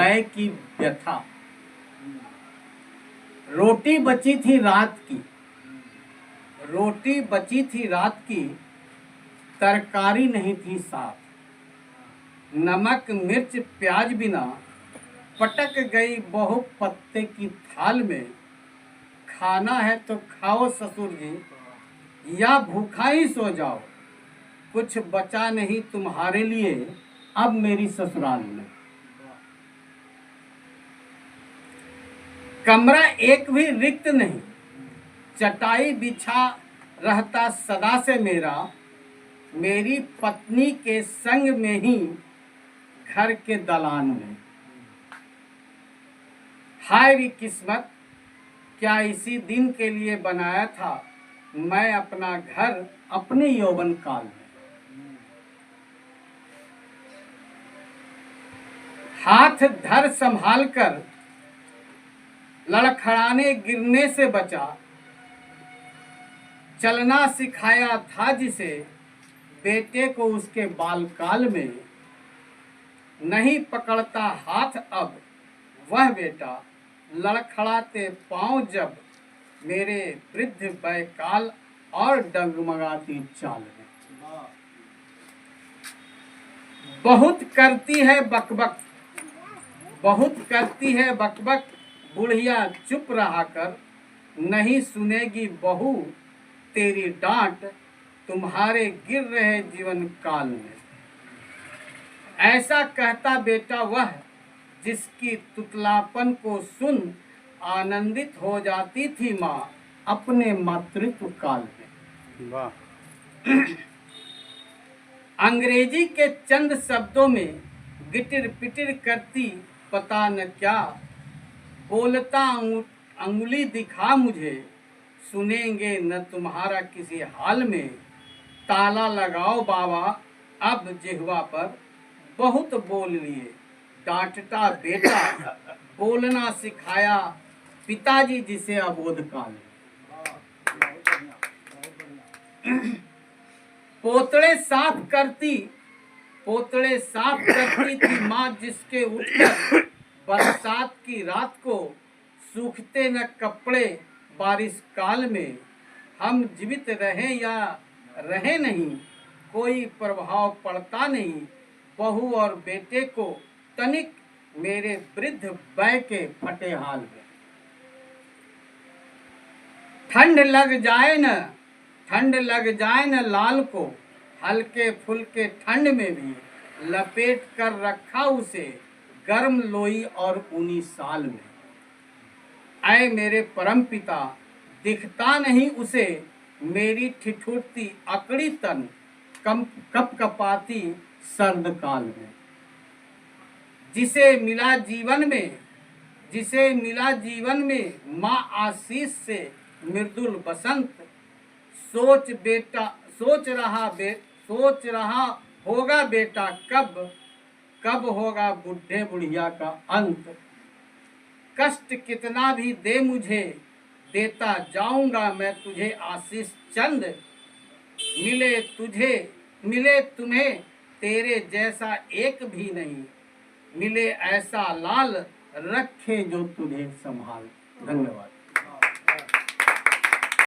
बै की व्यथा। रोटी बची थी रात की, रोटी बची थी रात की, तरकारी नहीं थी साथ। नमक मिर्च प्याज बिना पटक गई बहू पत्ते की थाल में। खाना है तो खाओ ससुर जी, या भूखा ही सो जाओ। कुछ बचा नहीं तुम्हारे लिए अब मेरी ससुराल में। कमरा एक भी रिक्त नहीं, चटाई बिछा रहता सदा से मेरा। मेरी पत्नी के संग में ही घर के दलान में। हाय री किस्मत, क्या इसी दिन के लिए बनाया था मैं अपना घर अपने यौवन काल में। हाथ धर संभाल कर लड़खड़ाने गिरने से बचा। चलना सिखाया था जिसे बेटे को उसके बालकाल में। नहीं पकड़ता हाथ अब वह बेटा, लड़खड़ाते पांव जब मेरे वृद्ध बैकाल और डगमगाती चाल में। बहुत करती है बकबक, बहुत करती है बकबक, बुढ़िया चुप रहा कर। नहीं सुनेगी बहू तेरी डांट तुम्हारे गिर रहे जीवन काल में। ऐसा कहता बेटा वह जिसकी तुतलापन को सुन आनंदित हो जाती थी माँ अपने मातृत्व काल में। वाह। अंग्रेजी के चंद शब्दों में गिटिर पिटिर करती पता न क्या। बोलता अंगुली दिखा मुझे, सुनेंगे न तुम्हारा किसी हाल में। ताला लगाओ बाबा अब जिह्वा पर, बहुत बोल लिए डांटता बेटा। बोलना सिखाया पिताजी जिसे अबोध काल में। पोतड़े साफ करती थी माँ जिसके उठकर बरसात की रात को सूखते न कपड़े बारिश काल में। हम जीवित रहे या रहे नहीं कोई प्रभाव पड़ता नहीं। बहू और बेटे को तनिक मेरे वृद्ध बै के फटे हाल में। ठंड लग जाए न लाल को, हल्के फुल्के ठंड में भी लपेट कर रखा उसे गर्म लोई और ऊनी साल में। ऐ मेरे परम पिता, दिखता नहीं उसे मेरी ठिठुरती अकड़ी तन कप कपाती सर्द काल में। जिसे मिला जीवन में माँ आशीष से मृदुल बसंत। सोच रहा होगा बेटा कब होगा बुढ़े बुढ़िया का अंत। कष्ट कितना भी दे मुझे देता जाऊंगा मैं तुझे आशीष चंद। मिले तुम्हें तेरे जैसा एक भी नहीं, मिले ऐसा लाल रखे जो तुझे संभाल। धन्यवाद।